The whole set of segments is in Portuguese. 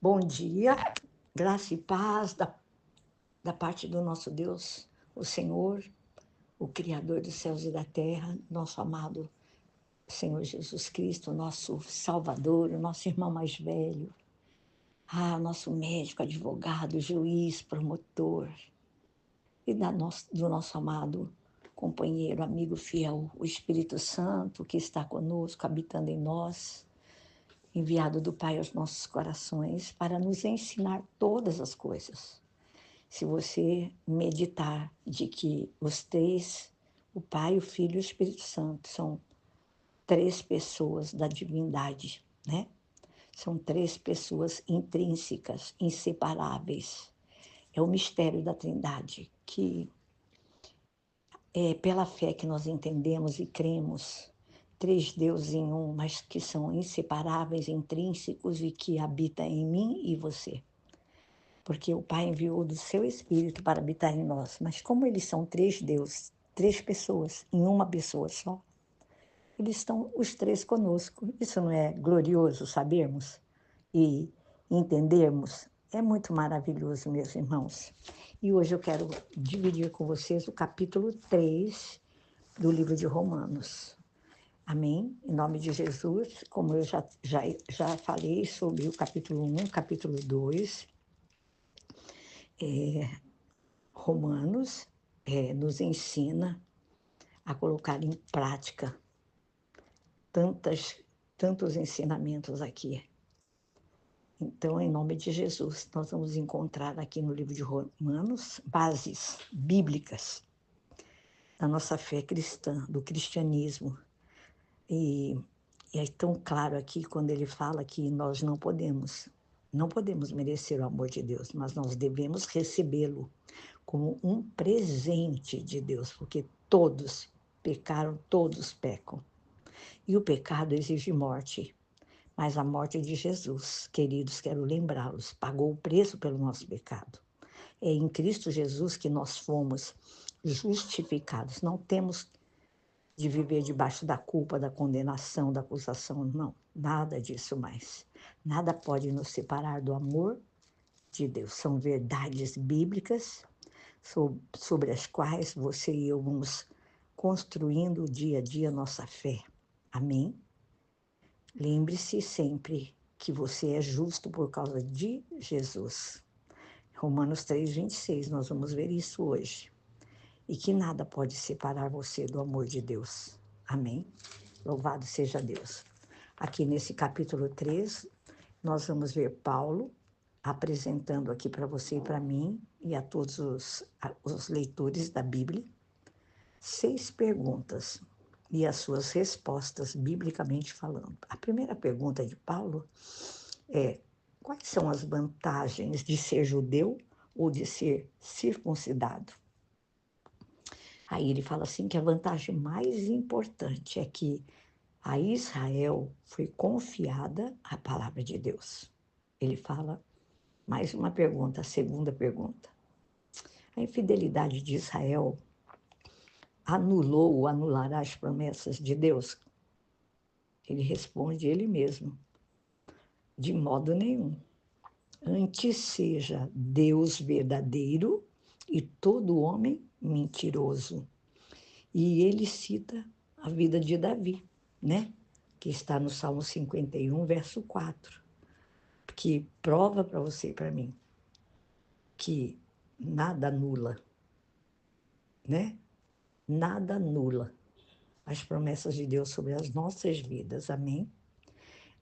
Bom dia, graça e paz da parte do nosso Deus, o Senhor, o Criador dos céus e da terra, nosso amado Senhor Jesus Cristo, nosso Salvador, o nosso irmão mais velho, nosso médico, advogado, juiz, promotor, e do nosso amado companheiro, amigo fiel, o Espírito Santo, que está conosco, habitando em nós, enviado do Pai aos nossos corações, para nos ensinar todas as coisas. Se você meditar de que os três, o Pai, o Filho e o Espírito Santo, são três pessoas da divindade, né? São três pessoas intrínsecas, inseparáveis. É o mistério da Trindade, que é pela fé que nós entendemos e cremos, três deuses em um, mas que são inseparáveis, intrínsecos e que habitam em mim e você. Porque o Pai enviou do seu Espírito para habitar em nós. Mas como eles são três deuses, três pessoas, em uma pessoa só, eles estão os três conosco. Isso não é glorioso sabermos e entendermos? É muito maravilhoso, meus irmãos. E hoje eu quero dividir com vocês o capítulo 3 do livro de Romanos. Amém? Em nome de Jesus, como eu já falei sobre o capítulo 1, capítulo 2, Romanos nos ensina a colocar em prática tantos ensinamentos aqui. Então, em nome de Jesus, nós vamos encontrar aqui no livro de Romanos bases bíblicas da nossa fé cristã, do cristianismo. E é tão claro aqui quando ele fala que nós não podemos merecer o amor de Deus, mas nós devemos recebê-lo como um presente de Deus, porque todos pecaram, todos pecam. E o pecado exige morte, mas a morte de Jesus, queridos, quero lembrá-los, pagou o preço pelo nosso pecado. É em Cristo Jesus que nós fomos justificados. Não temos de viver debaixo da culpa, da condenação, da acusação, não. Nada disso mais. Nada pode nos separar do amor de Deus. São verdades bíblicas sobre as quais você e eu vamos construindo dia a dia nossa fé. Amém? Lembre-se sempre que você é justo por causa de Jesus. Romanos 3:26, nós vamos ver isso hoje. E que nada pode separar você do amor de Deus. Amém? Louvado seja Deus. Aqui nesse capítulo 3, nós vamos ver Paulo apresentando aqui para você e para mim e a todos os leitores da Bíblia 6 perguntas e as suas respostas, biblicamente falando. A primeira pergunta de Paulo é: quais são as vantagens de ser judeu ou de ser circuncidado? Aí ele fala assim que a vantagem mais importante é que a Israel foi confiada a palavra de Deus. Ele fala mais uma pergunta, a segunda pergunta. A infidelidade de Israel anulou ou anulará as promessas de Deus? Ele responde ele mesmo: de modo nenhum. Antes seja Deus verdadeiro e todo homem mentiroso. E ele cita a vida de Davi, né? Que está no Salmo 51, verso 4, que prova para você e para mim que nada anula, né? Nada anula as promessas de Deus sobre as nossas vidas, amém?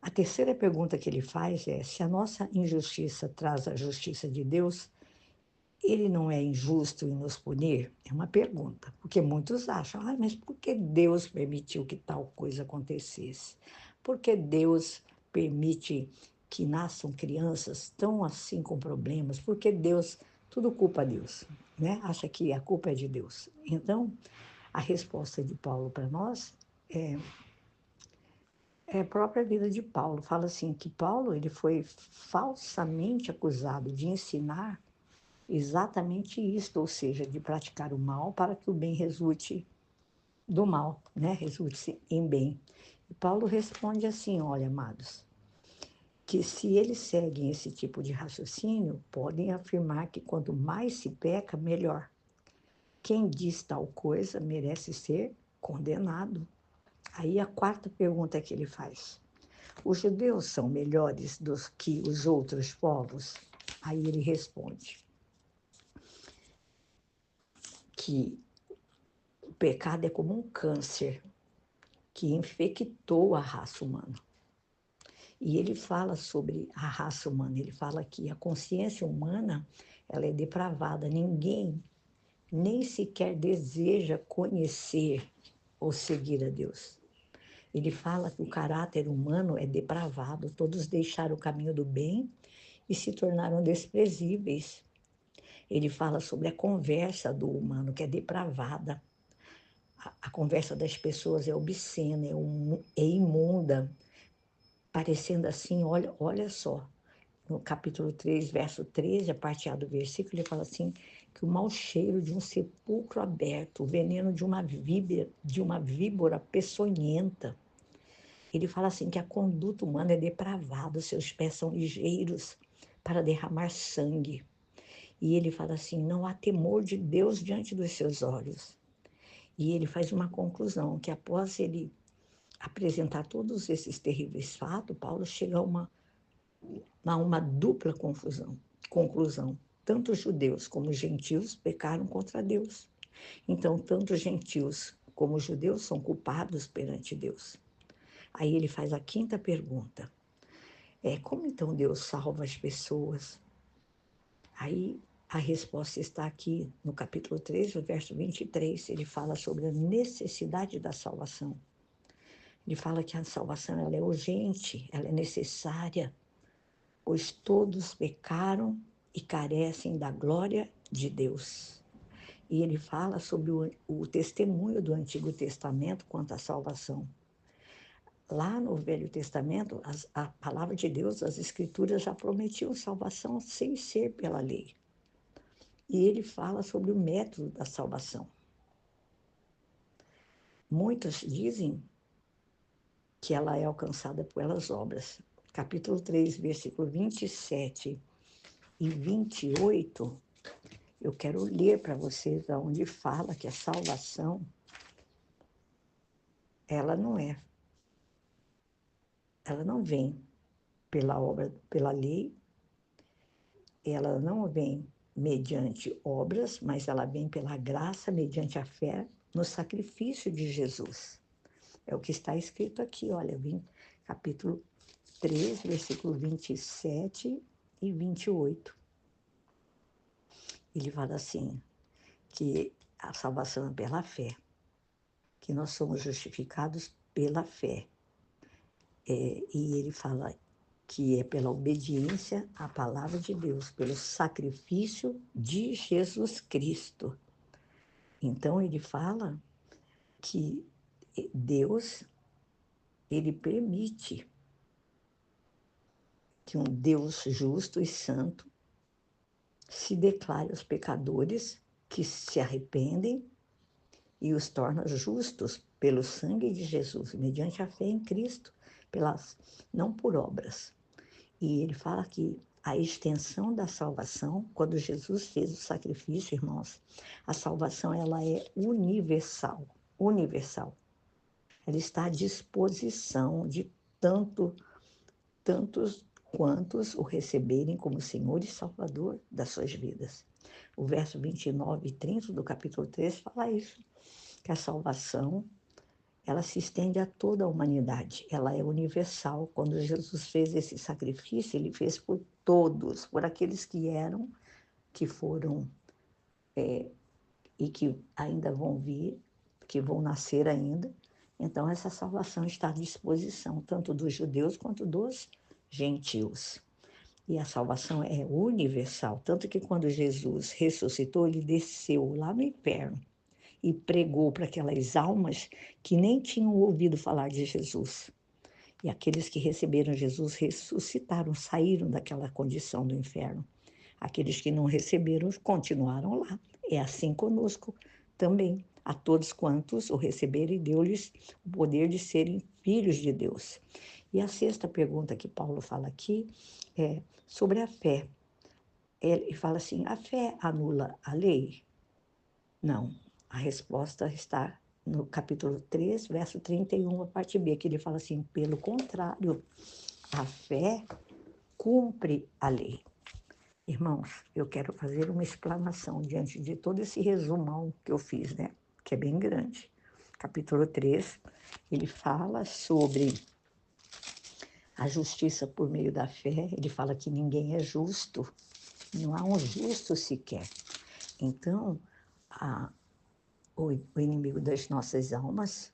A terceira pergunta que ele faz é: se a nossa injustiça traz a justiça de Deus, ele não é injusto em nos punir? É uma pergunta, porque muitos acham, mas por que Deus permitiu que tal coisa acontecesse? Por que Deus permite que nasçam crianças tão assim com problemas? Por que Deus, tudo culpa Deus, né? Acha que a culpa é de Deus. Então, a resposta de Paulo para nós é a própria vida de Paulo. Fala assim que Paulo ele foi falsamente acusado de ensinar exatamente isto, ou seja, de praticar o mal para que o bem resulte do mal, né? Resulte em bem. E Paulo responde assim: olha, amados, que se eles seguem esse tipo de raciocínio, podem afirmar que quanto mais se peca, melhor. Quem diz tal coisa merece ser condenado. Aí a quarta pergunta que ele faz: os judeus são melhores do que os outros povos? Aí ele responde que o pecado é como um câncer que infectou a raça humana. E ele fala sobre a raça humana, ele fala que a consciência humana ela é depravada, ninguém nem sequer deseja conhecer ou seguir a Deus. Ele fala que o caráter humano é depravado, todos deixaram o caminho do bem e se tornaram desprezíveis. Ele fala sobre a conversa do humano, que é depravada. A conversa das pessoas é obscena, é imunda, parecendo assim, olha só, no capítulo 3, verso 13, a parte A do versículo, ele fala assim, que o mau cheiro de um sepulcro aberto, o veneno de uma víbora peçonhenta. Ele fala assim que a conduta humana é depravada, seus pés são ligeiros para derramar sangue. E ele fala assim, não há temor de Deus diante dos seus olhos. E ele faz uma conclusão, que após ele apresentar todos esses terríveis fatos, Paulo chega a uma dupla conclusão. Tanto os judeus como os gentios pecaram contra Deus. Então, tanto os gentios como os judeus são culpados perante Deus. Aí ele faz a quinta pergunta. Como então Deus salva as pessoas? Aí a resposta está aqui no capítulo 3, no verso 23. Ele fala sobre a necessidade da salvação. Ele fala que a salvação ela é urgente, ela é necessária, pois todos pecaram e carecem da glória de Deus. E ele fala sobre o testemunho do Antigo Testamento quanto à salvação. Lá no Velho Testamento, a palavra de Deus, as Escrituras já prometiam salvação sem ser pela lei. E ele fala sobre o método da salvação. Muitos dizem que ela é alcançada pelas obras. Capítulo 3, versículo 27 e 28, eu quero ler para vocês onde fala que a salvação, ela não vem pela obra, pela lei, ela não vem mediante obras, mas ela vem pela graça, mediante a fé no sacrifício de Jesus. É o que está escrito aqui, olha, capítulo 3, versículo 27 e 28. Ele fala assim, que a salvação é pela fé, que nós somos justificados pela fé. E ele fala que é pela obediência à palavra de Deus, pelo sacrifício de Jesus Cristo. Então, ele fala que Deus, ele permite que um Deus justo e santo se declare aos pecadores que se arrependem e os torna justos pelo sangue de Jesus, mediante a fé em Cristo, não por obras. E ele fala que a extensão da salvação, quando Jesus fez o sacrifício, irmãos, a salvação ela é universal. Ela está à disposição de tantos quantos o receberem como Senhor e Salvador das suas vidas. O verso 29 e 30 do capítulo 3 fala isso, que a salvação ela se estende a toda a humanidade, ela é universal. Quando Jesus fez esse sacrifício, ele fez por todos, por aqueles que foram e que ainda vão vir, que vão nascer ainda. Então, essa salvação está à disposição, tanto dos judeus quanto dos gentios. E a salvação é universal, tanto que quando Jesus ressuscitou, ele desceu lá no inferno e pregou para aquelas almas que nem tinham ouvido falar de Jesus. E aqueles que receberam Jesus ressuscitaram, saíram daquela condição do inferno. Aqueles que não receberam continuaram lá. É assim conosco também. A todos quantos o receberem, deu-lhes o poder de serem filhos de Deus. E a sexta pergunta que Paulo fala aqui é sobre a fé. Ele fala assim, a fé anula a lei? Não. A resposta está no capítulo 3, verso 31, a parte B, que ele fala assim, pelo contrário, a fé cumpre a lei. Irmãos, eu quero fazer uma explanação diante de todo esse resumão que eu fiz, né? Que é bem grande. Capítulo 3, ele fala sobre a justiça por meio da fé. Ele fala que ninguém é justo, não há um justo sequer. Então, o inimigo das nossas almas,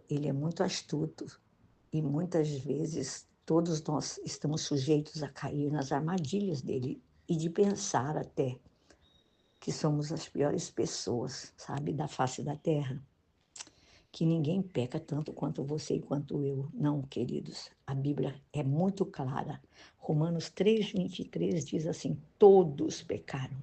ele é muito astuto e muitas vezes todos nós estamos sujeitos a cair nas armadilhas dele e de pensar até que somos as piores pessoas, sabe, da face da terra. Que ninguém peca tanto quanto você e quanto eu. Não, queridos, a Bíblia é muito clara. Romanos 3:23 diz assim, todos pecaram.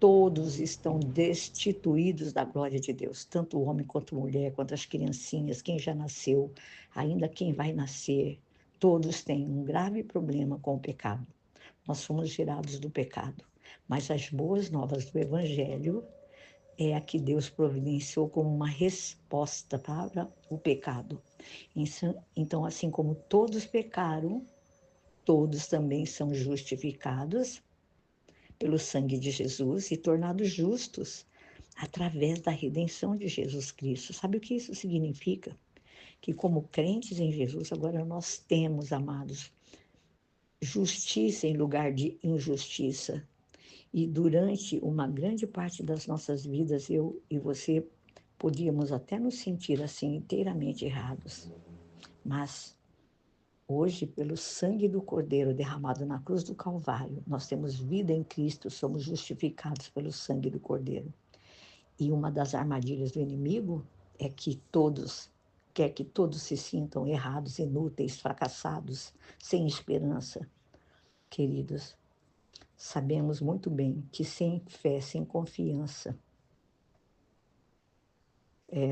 Todos estão destituídos da glória de Deus, tanto o homem quanto a mulher, quanto as criancinhas, quem já nasceu, ainda quem vai nascer, todos têm um grave problema com o pecado. Nós fomos gerados do pecado, mas as boas novas do Evangelho é a que Deus providenciou como uma resposta para o pecado. Então, assim como todos pecaram, todos também são justificados pelo sangue de Jesus e tornados justos através da redenção de Jesus Cristo. Sabe o que isso significa? Que como crentes em Jesus, agora nós temos, amados, justiça em lugar de injustiça. E durante uma grande parte das nossas vidas, eu e você podíamos até nos sentir assim inteiramente errados. Mas hoje, pelo sangue do Cordeiro derramado na cruz do Calvário, nós temos vida em Cristo, somos justificados pelo sangue do Cordeiro. E uma das armadilhas do inimigo é que quer que todos se sintam errados, inúteis, fracassados, sem esperança. Queridos, sabemos muito bem que sem fé, sem confiança,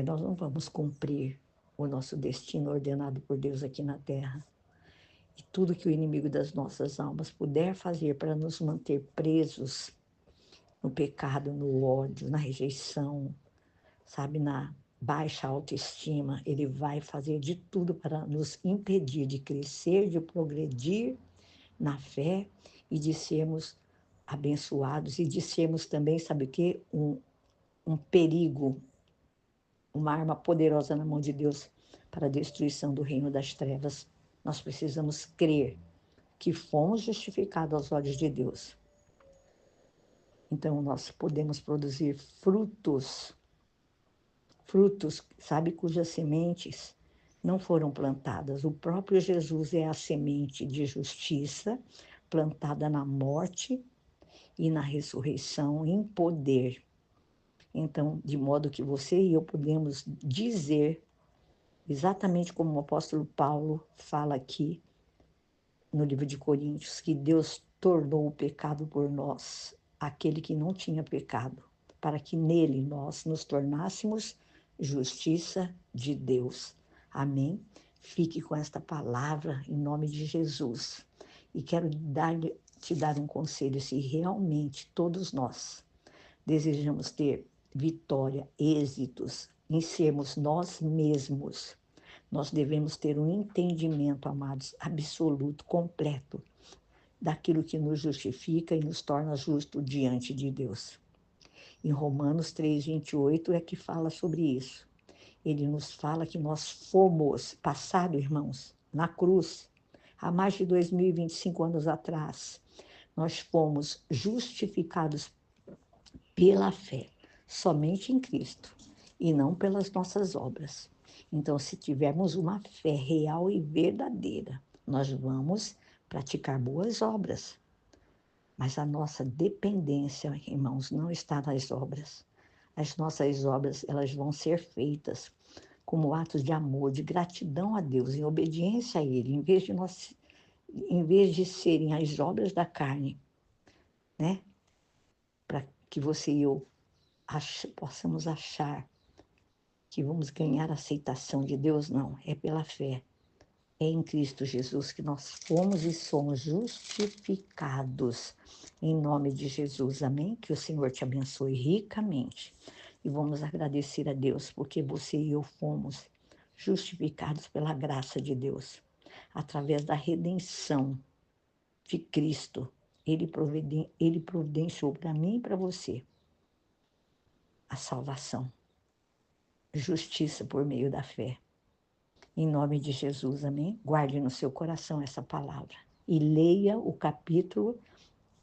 nós não vamos cumprir o nosso destino ordenado por Deus aqui na terra. E tudo que o inimigo das nossas almas puder fazer para nos manter presos no pecado, no ódio, na rejeição, sabe, na baixa autoestima, ele vai fazer de tudo para nos impedir de crescer, de progredir na fé e de sermos abençoados e de sermos também, sabe o quê? Um perigo, uma arma poderosa na mão de Deus para a destruição do reino das trevas. Nós precisamos crer que fomos justificados aos olhos de Deus. Então, nós podemos produzir frutos, sabe, cujas sementes não foram plantadas. O próprio Jesus é a semente de justiça, plantada na morte e na ressurreição em poder. Então, de modo que você e eu podemos dizer, exatamente como o apóstolo Paulo fala aqui no livro de Coríntios, que Deus tornou o pecado por nós, aquele que não tinha pecado, para que nele nós nos tornássemos justiça de Deus. Amém? Fique com esta palavra em nome de Jesus. E quero te dar um conselho, se realmente todos nós desejamos ter vitória, êxitos, em sermos nós mesmos, nós devemos ter um entendimento, amados, absoluto, completo, daquilo que nos justifica e nos torna justo diante de Deus. Em Romanos 3:28 é que fala sobre isso. Ele nos fala que nós fomos, passado, irmãos, na cruz, há mais de 2025 anos atrás, nós fomos justificados pela fé, somente em Cristo, e não pelas nossas obras. Então, se tivermos uma fé real e verdadeira, nós vamos praticar boas obras. Mas a nossa dependência, irmãos, não está nas obras. As nossas obras, elas vão ser feitas como atos de amor, de gratidão a Deus, em obediência a Ele, em vez de serem as obras da carne, né? Para que você e eu possamos achar que vamos ganhar a aceitação de Deus, não, é pela fé. É em Cristo Jesus que nós fomos e somos justificados. Em nome de Jesus, amém? Que o Senhor te abençoe ricamente. E vamos agradecer a Deus, porque você e eu fomos justificados pela graça de Deus, através da redenção de Cristo. Ele providenciou para mim e para você a salvação, justiça por meio da fé. Em nome de Jesus, amém? Guarde no seu coração essa palavra e leia o capítulo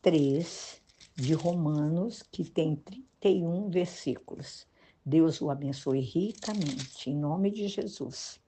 3 de Romanos, que tem 31 versículos. Deus o abençoe ricamente, em nome de Jesus.